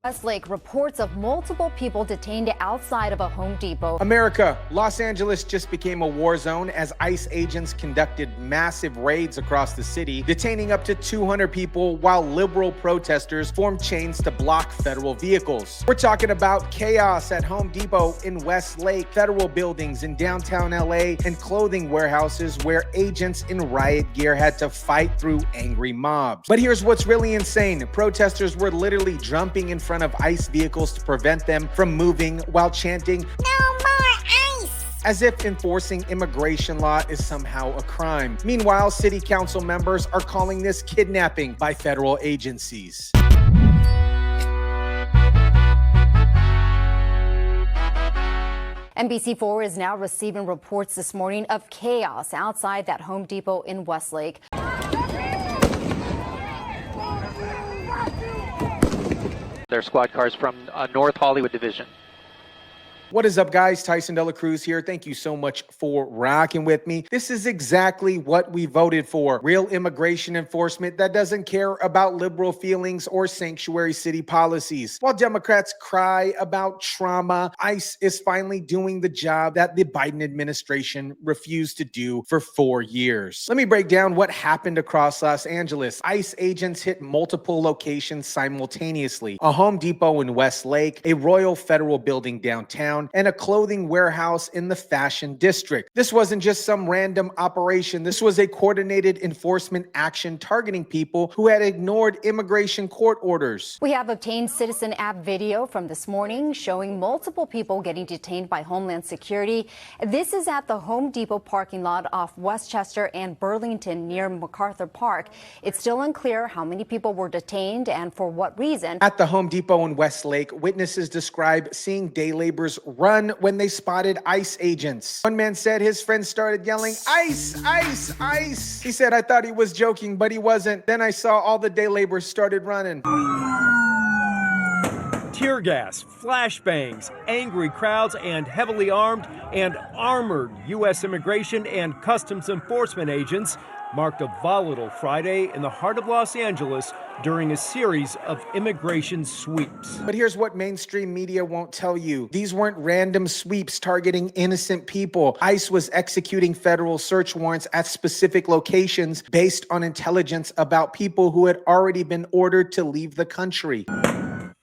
Westlake, reports of multiple people detained outside of a Home Depot. America, Los Angeles just became a war zone as ICE agents conducted massive raids across the city, detaining up to 200 people while liberal protesters formed chains to block federal vehicles. We're talking about chaos at Home Depot in Westlake, federal buildings in downtown LA, and clothing warehouses where agents in riot gear had to fight through angry mobs. But here's what's really insane. Protesters were literally jumping in front of ICE vehicles to prevent them from moving while chanting, "No more ICE!" as if enforcing immigration law is somehow a crime. Meanwhile, city council members are calling this kidnapping by federal agencies. NBC4 is now receiving reports this morning of chaos outside that Home Depot in Westlake. They're squad cars from North Hollywood Division. What is up, guys? Tyson Dela Cruz here. Thank you so much for rocking with me. This is exactly what we voted for. Real immigration enforcement that doesn't care about liberal feelings or sanctuary city policies. While Democrats cry about trauma, ICE is finally doing the job that the Biden administration refused to do for 4 years. Let me break down what happened across Los Angeles. ICE agents hit multiple locations simultaneously. A Home Depot in Westlake, a Royal Federal building downtown, and a clothing warehouse in the Fashion District. This wasn't just some random operation. This was a coordinated enforcement action targeting people who had ignored immigration court orders. We have obtained Citizen app video from this morning showing multiple people getting detained by Homeland Security. This is at the Home Depot parking lot off Westchester and Burlington near MacArthur Park. It's still unclear how many people were detained and for what reason. At the Home Depot in Westlake, witnesses describe seeing day laborers run when they spotted ICE agents. One man said his friends started yelling, "ICE, ICE, ICE." He said, "I thought he was joking, but he wasn't. Then I saw all the day laborers started running." Tear gas, flashbangs, angry crowds, and heavily armed and armored U.S. immigration and customs enforcement agents marked a volatile Friday in the heart of Los Angeles during a series of immigration sweeps. But here's what mainstream media won't tell you. These weren't random sweeps targeting innocent people. ICE was executing federal search warrants at specific locations based on intelligence about people who had already been ordered to leave the country.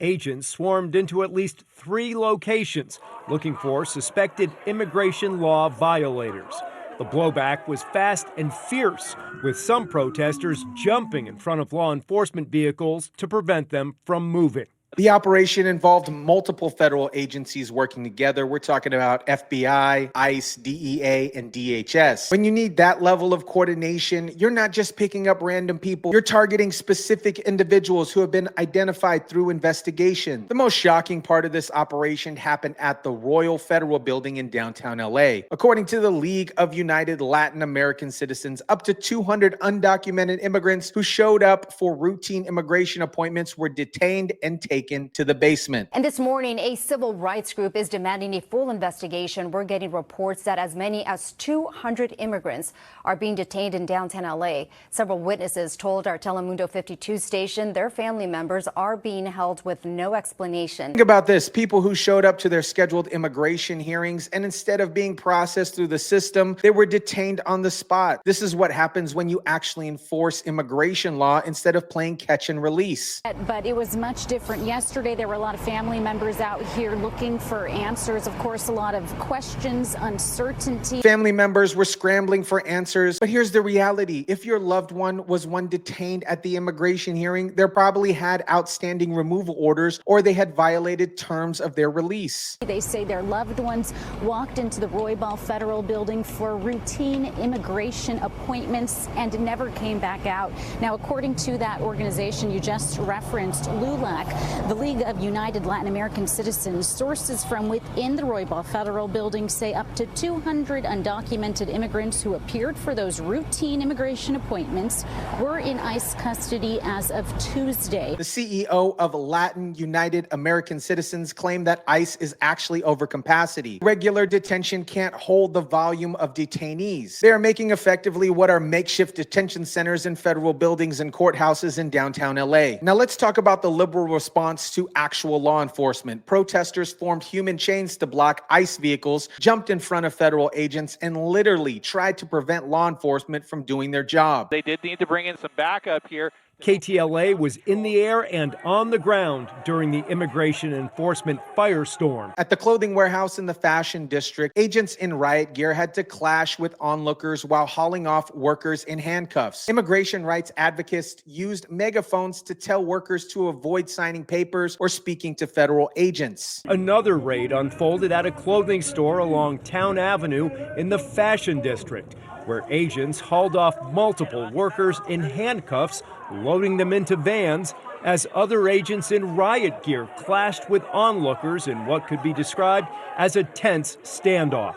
Agents swarmed into at least 3 locations looking for suspected immigration law violators. The blowback was fast and fierce, with some protesters jumping in front of law enforcement vehicles to prevent them from moving. The operation involved multiple federal agencies working together. We're talking about FBI, ICE, DEA, and DHS. When you need that level of coordination, you're not just picking up random people. You're targeting specific individuals who have been identified through investigation. The most shocking part of this operation happened at the Royal Federal building in downtown LA. According to the League of United Latin American Citizens, up to 200 undocumented immigrants who showed up for routine immigration appointments were detained and taken to the basement. And this morning, a civil rights group is demanding a full investigation. We're getting reports that as many as 200 immigrants are being detained in downtown LA. Several witnesses told our Telemundo 52 station their family members are being held with no explanation. Think about this. People who showed up to their scheduled immigration hearings, and instead of being processed through the system, they were detained on the spot. This is what happens when you actually enforce immigration law instead of playing catch and release. But it was much different yesterday. There were a lot of family members out here looking for answers. Of course, a lot of questions, uncertainty. Family members were scrambling for answers. But here's the reality. If your loved one was one detained at the immigration hearing, they probably had outstanding removal orders or they had violated terms of their release. They say their loved ones walked into the Roybal Federal building for routine immigration appointments and never came back out. Now, according to that organization you just referenced, LULAC, the League of United Latin American Citizens, sources from within the Roybal Federal building say up to 200 undocumented immigrants who appeared for those routine immigration appointments were in ICE custody as of Tuesday. The CEO of Latin United American Citizens claimed that ICE is actually over capacity. Regular detention can't hold the volume of detainees. They are making effectively what are makeshift detention centers in federal buildings and courthouses in downtown LA. Now let's talk about the liberal response response to actual law enforcement. Protesters formed human chains to block ICE vehicles, jumped in front of federal agents, and literally tried to prevent law enforcement from doing their job. They did need to bring in some backup here. KTLA was in the air and on the ground during the immigration enforcement firestorm. At the clothing warehouse in the Fashion District, agents in riot gear had to clash with onlookers while hauling off workers in handcuffs. Immigration rights advocates used megaphones to tell workers to avoid signing papers or speaking to federal agents. Another raid unfolded at a clothing store along Town Avenue in the Fashion District, where agents hauled off multiple workers in handcuffs, loading them into vans, as other agents in riot gear clashed with onlookers in what could be described as a tense standoff.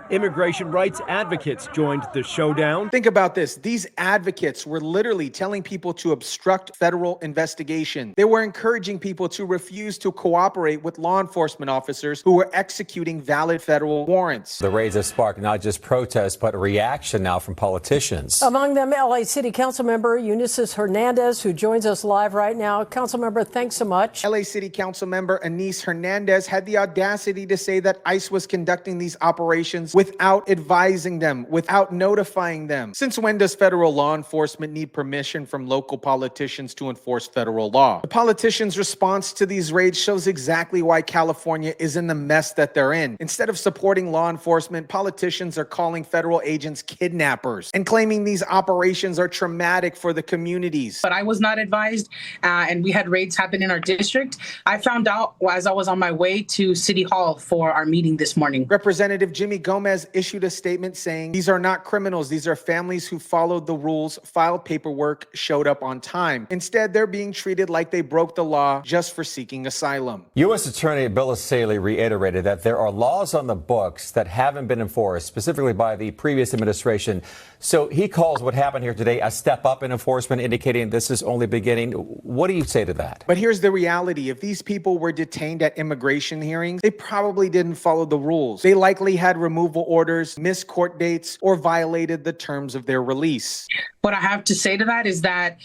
Immigration rights advocates joined the showdown. Think about this. These advocates were literally telling people to obstruct federal investigation. They were encouraging people to refuse to cooperate with law enforcement officers who were executing valid federal warrants. The raids have sparked not just protests, but a reaction now from politicians. Among them, LA City Council member Eunice Hernandez, who joins us live right now. Council member, thanks so much. LA City Council member Eunice Hernandez had the audacity to say that ICE was conducting these operations without advising them, without notifying them. Since when does federal law enforcement need permission from local politicians to enforce federal law? The politicians' response to these raids shows exactly why California is in the mess that they're in. Instead of supporting law enforcement, politicians are calling federal agents kidnappers and claiming these operations are traumatic for the communities. But I was not advised, and we had raids happen in our district. I found out as I was on my way to City Hall for our meeting this morning. Representative Jimmy Gomez issued a statement saying these are not criminals. These are families who followed the rules, filed paperwork, showed up on time. Instead, they're being treated like they broke the law just for seeking asylum. U.S. Attorney Bill Saley reiterated that there are laws on the books that haven't been enforced, specifically by the previous administration. So he calls what happened here today a step up in enforcement, indicating this is only beginning. What do you say to that? But here's the reality. If these people were detained at immigration hearings, they probably didn't follow the rules. They likely had removal orders, missed court dates, or violated the terms of their release. What I have to say to that is that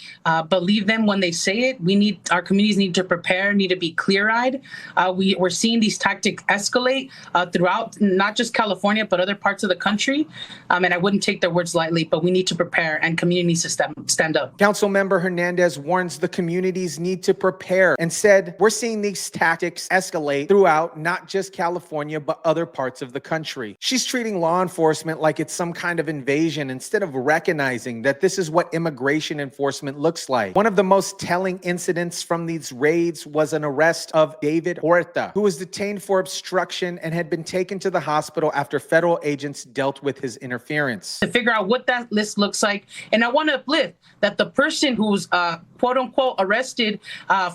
believe them when they say it. Our communities need to prepare, need to be clear-eyed. We're seeing these tactics escalate throughout not just California, but other parts of the country. And I wouldn't take their words lightly, but we need to prepare and community needs to stand up. Councilmember Hernandez warns the communities need to prepare and said, we're seeing these tactics escalate throughout not just California, but other parts of the country. She's treating law enforcement like it's some kind of invasion instead of recognizing that this is what immigration enforcement looks like. One of the most telling incidents from these raids was an arrest of David Huerta, who was detained for obstruction and had been taken to the hospital after federal agents dealt with his interference. To figure out what that list looks like. And I want to uplift that the person who's quote unquote arrested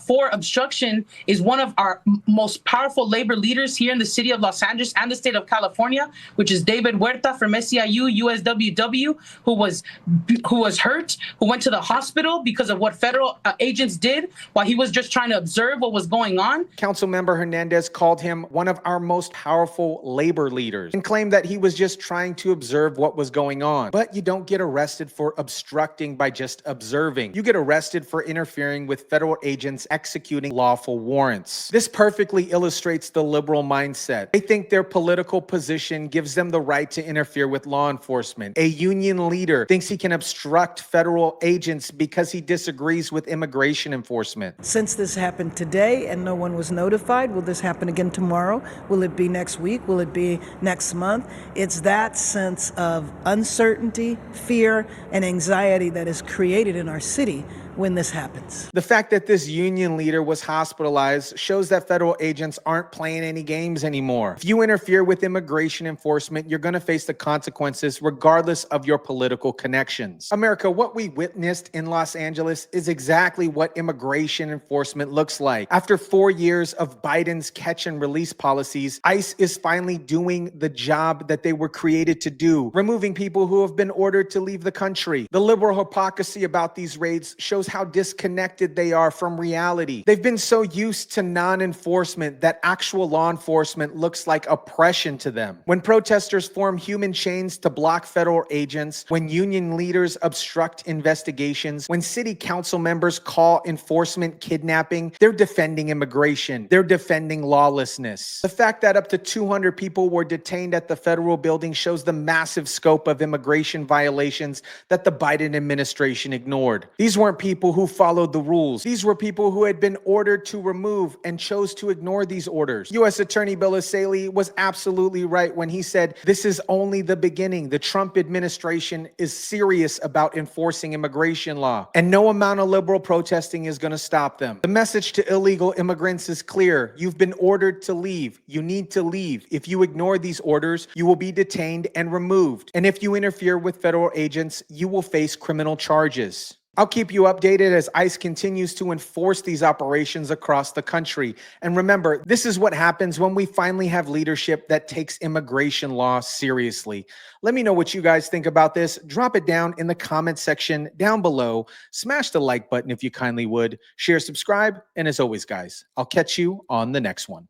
for obstruction is one of our most powerful labor leaders here in the city of Los Angeles and the state of California, which is David Huerta from SEIU USWW, who was hurt, who went to the hospital because of what federal agents did while he was just trying to observe what was going on. Councilmember Hernandez called him one of our most powerful labor leaders and claimed that he was just trying to observe what was going on. But you don't get arrested for obstructing by just observing. You get arrested for interfering with federal agents executing lawful warrants. This perfectly illustrates the liberal mindset. They think their political position gives them the right to interfere with law enforcement. A union leader thinks he can obstruct federal agents because he disagrees with immigration enforcement. Since this happened today and no one was notified, will this happen again tomorrow? Will it be next week? Will it be next month? It's that sense of uncertainty, fear, and anxiety that is created in our city when this happens. The fact that this union leader was hospitalized shows that federal agents aren't playing any games anymore. If you interfere with immigration enforcement, you're going to face the consequences regardless of your political connections. America, what we witnessed in Los Angeles is exactly what immigration enforcement looks like. After 4 years of Biden's catch and release policies, ICE is finally doing the job that they were created to do, removing people who have been ordered to leave the country. The liberal hypocrisy about these raids shows shows how disconnected they are from reality. They've been so used to non-enforcement that actual law enforcement looks like oppression to them. When protesters form human chains to block federal agents, when union leaders obstruct investigations, when city council members call enforcement kidnapping, they're defending immigration. They're defending lawlessness. The fact that up to 200 people were detained at the federal building shows the massive scope of immigration violations that the Biden administration ignored. These weren't people who followed the rules. These were people who had been ordered to remove and chose to ignore these orders. U.S. Attorney Bill O'Reilly was absolutely right when he said, "This is only the beginning. The Trump administration is serious about enforcing immigration law, and no amount of liberal protesting is going to stop them." The message to illegal immigrants is clear. You've been ordered to leave. You need to leave. If you ignore these orders, you will be detained and removed. And if you interfere with federal agents, you will face criminal charges. I'll keep you updated as ICE continues to enforce these operations across the country. And remember, this is what happens when we finally have leadership that takes immigration law seriously. Let me know what you guys think about this. Drop it down in the comment section down below. Smash the like button if you kindly would. Share, subscribe, and as always, guys, I'll catch you on the next one.